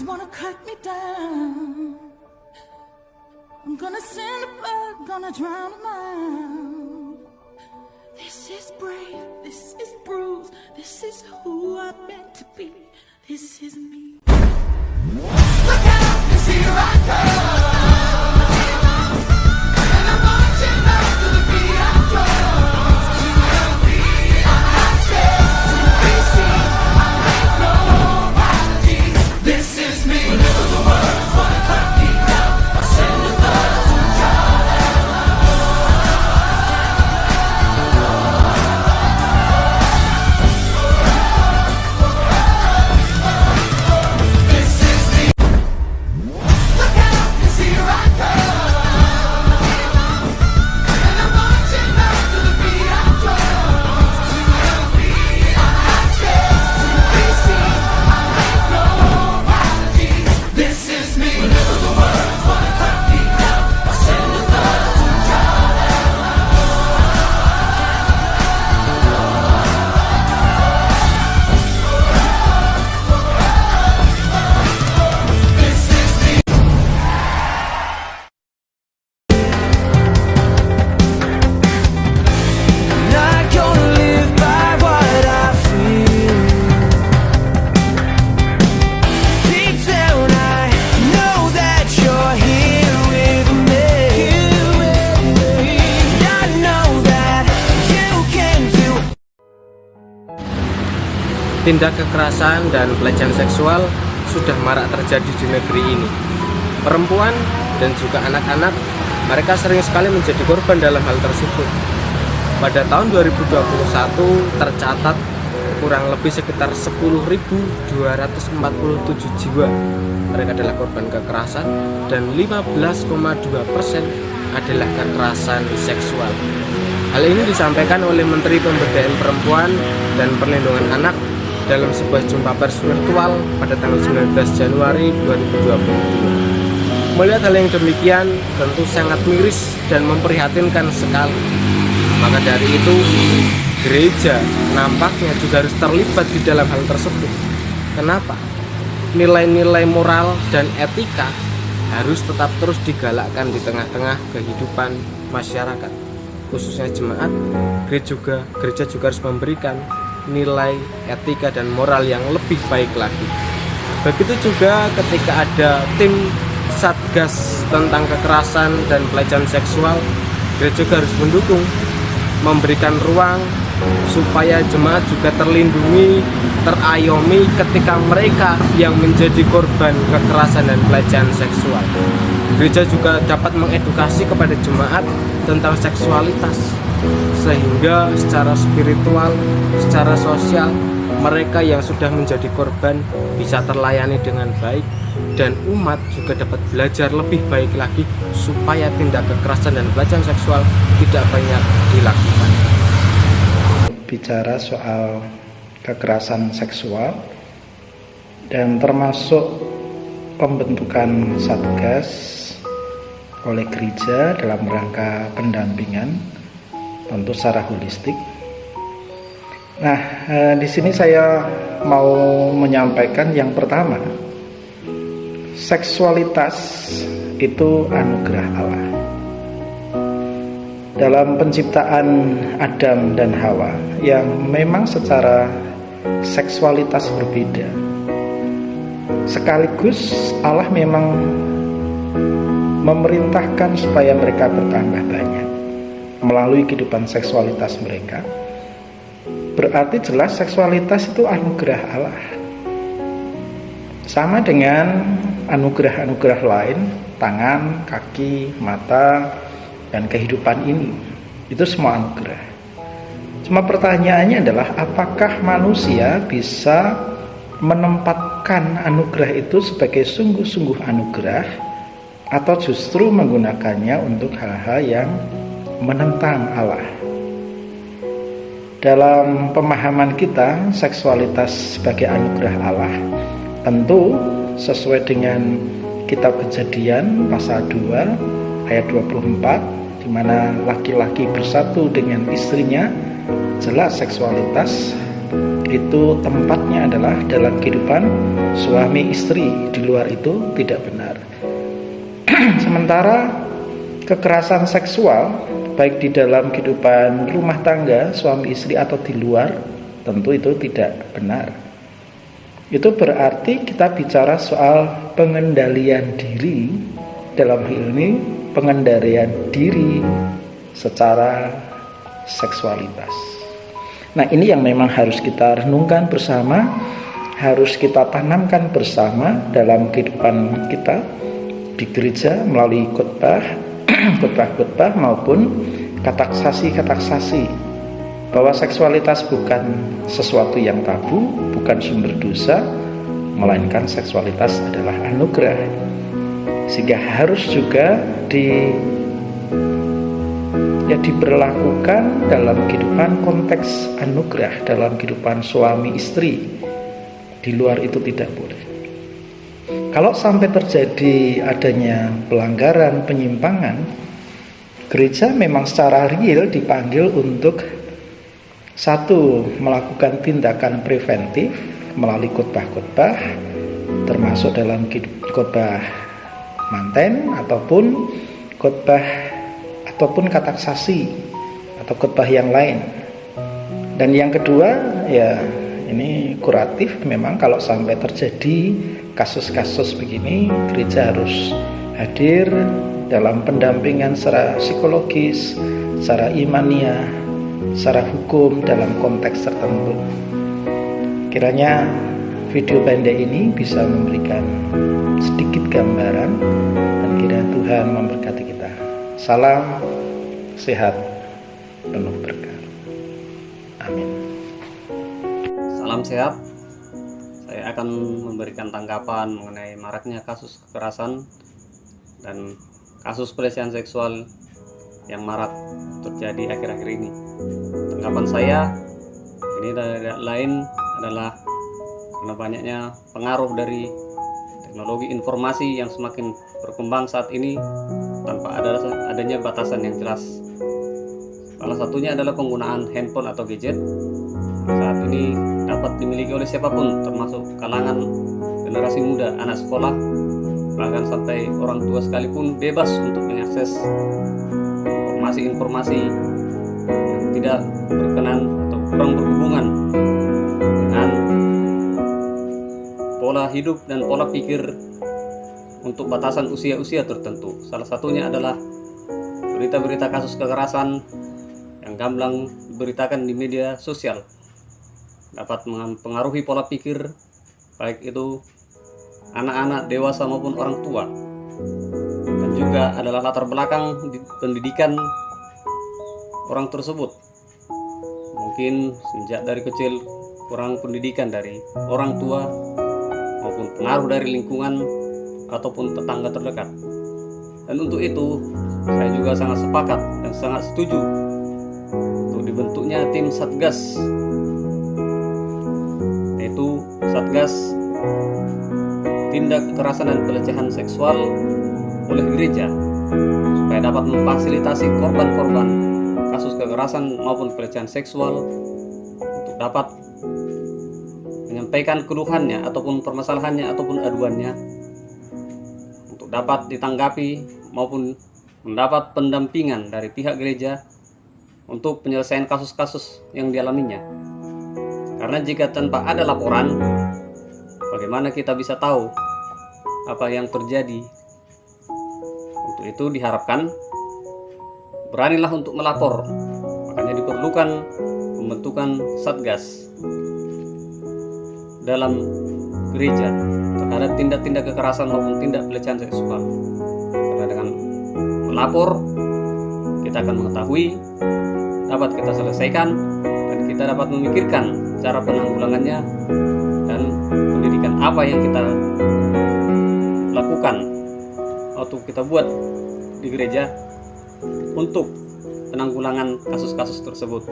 birds wanna cut me down. I'm gonna send a bird, gonna drown a man. This is brave, this is bruised, this is who I'm meant to be. This is me. Look out, 'cause here I come. And I'm marching out to the beat of drums. To the beat, I'm not scared to be seen. I make no apologies. This is me. Whenever the words wanna cut me down, I send a bird to drown Tindak kekerasan dan pelecehan seksual sudah marak terjadi di negeri ini. Perempuan dan juga anak-anak, mereka sering sekali menjadi korban dalam hal tersebut. Pada tahun 2021 tercatat kurang lebih sekitar 10.247 jiwa mereka adalah korban kekerasan dan 15,2% adalah kekerasan seksual. Hal ini disampaikan oleh Menteri Pemberdayaan Perempuan dan Perlindungan Anak dalam sebuah jumpa pers virtual pada tanggal 19 Januari 2022. Melihat hal yang demikian tentu sangat miris dan memprihatinkan sekali. Maka dari itu, gereja nampaknya juga harus terlibat di dalam hal tersebut. Kenapa? Nilai-nilai moral dan etika harus tetap terus digalakkan di tengah-tengah kehidupan masyarakat, khususnya jemaat. Gereja juga harus memberikan nilai etika dan moral yang lebih baik lagi. Begitu juga ketika ada tim Satgas tentang kekerasan dan pelecehan seksual, gereja juga harus mendukung, memberikan ruang supaya jemaat juga terlindungi, terayomi ketika mereka yang menjadi korban kekerasan dan pelecehan seksual. Gereja juga dapat mengedukasi kepada jemaat tentang seksualitas, sehingga secara spiritual, secara sosial, mereka yang sudah menjadi korban bisa terlayani dengan baik, dan umat juga dapat belajar lebih baik lagi supaya tindak kekerasan dan pelecehan seksual tidak banyak dilakukan. Bicara soal kekerasan seksual dan termasuk pembentukan Satgas oleh gereja dalam rangka pendampingan tentu secara holistik. Nah, di sini saya mau menyampaikan yang pertama, seksualitas itu anugerah Allah. Dalam penciptaan Adam dan Hawa yang memang secara seksualitas berbeda, sekaligus Allah memang memerintahkan supaya mereka bertambah banyak melalui kehidupan seksualitas mereka. Berarti jelas seksualitas itu anugerah Allah, sama dengan anugerah-anugerah lain, tangan, kaki, mata, dan kehidupan ini. Itu semua anugerah. Cuma pertanyaannya adalah apakah manusia bisa menempatkan anugerah itu sebagai sungguh-sungguh anugerah, atau justru menggunakannya untuk hal-hal yang menentang Allah. Dalam pemahaman kita, seksualitas sebagai anugerah Allah tentu sesuai dengan Kitab Kejadian pasal 2 ayat 24, di mana laki-laki bersatu dengan istrinya, jelas seksualitas itu tempatnya adalah dalam kehidupan suami istri, di luar itu tidak benar. Sementara kekerasan seksual baik di dalam kehidupan rumah tangga suami istri atau di luar, tentu itu tidak benar. Itu berarti kita bicara soal pengendalian diri, dalam hal ini pengendalian diri secara seksualitas. Nah, ini yang memang harus kita renungkan bersama, harus kita tanamkan bersama dalam kehidupan kita di gereja melalui khotbah maupun kataksasi bahwa seksualitas bukan sesuatu yang tabu, bukan sumber dosa, melainkan seksualitas adalah anugerah. Sehingga harus juga diberlakukan dalam kehidupan konteks anugerah, dalam kehidupan suami istri. Di luar itu tidak boleh. Kalau sampai terjadi adanya pelanggaran, penyimpangan, gereja memang secara real dipanggil untuk satu, melakukan tindakan preventif melalui khotbah-khotbah, termasuk dalam khotbah manten ataupun khotbah ataupun kataksasi atau khotbah yang lain. Dan yang kedua, ya ini kuratif. Memang kalau sampai terjadi kasus-kasus begini, gereja harus hadir dalam pendampingan secara psikologis, secara imaniah, secara hukum dalam konteks tertentu. Kiranya video pendek ini bisa memberikan sedikit gambaran, dan kiranya Tuhan memberkati kita. Salam sehat penuh berkah. Amin. Salam sehat. Saya akan memberikan tanggapan mengenai maraknya kasus kekerasan dan kasus pelecehan seksual yang marak terjadi akhir-akhir ini. Tanggapan saya ini tidak lain adalah karena banyaknya pengaruh dari teknologi informasi yang semakin berkembang saat ini tanpa adanya batasan yang jelas. Salah satunya adalah penggunaan handphone atau gadget. Saat ini dapat dimiliki oleh siapapun, termasuk kalangan generasi muda, anak sekolah, bahkan sampai orang tua sekalipun bebas untuk mengakses informasi-informasi yang tidak berkenan atau kurang berhubungan dengan pola hidup dan pola pikir untuk batasan usia-usia tertentu. Salah satunya adalah berita-berita kasus kekerasan yang gamblang diberitakan di media sosial dapat mempengaruhi pola pikir baik itu anak-anak, dewasa maupun orang tua, dan juga adalah latar belakang pendidikan orang tersebut. Mungkin sejak dari kecil kurang pendidikan dari orang tua maupun pengaruh dari lingkungan ataupun tetangga terdekat. Dan untuk itu saya juga sangat sepakat dan sangat setuju untuk dibentuknya tim Satgas, yaitu Satgas Tindak Kekerasan dan Pelecehan Seksual oleh gereja, supaya dapat memfasilitasi korban-korban kasus kekerasan maupun pelecehan seksual untuk dapat menyampaikan keluhannya ataupun permasalahannya ataupun aduannya, untuk dapat ditanggapi maupun mendapat pendampingan dari pihak gereja untuk penyelesaian kasus-kasus yang dialaminya. Karena jika tanpa ada laporan, bagaimana kita bisa tahu apa yang terjadi? Untuk itu diharapkan beranilah untuk melapor. Makanya diperlukan pembentukan Satgas dalam gereja terhadap tindak-tindak kekerasan maupun tindak pelecehan seksual. Karena dengan melapor kita akan mengetahui, dapat kita selesaikan, dan kita dapat memikirkan cara penanggulangannya dan pendidikan apa yang kita lakukan atau kita buat di gereja untuk penanggulangan kasus-kasus tersebut.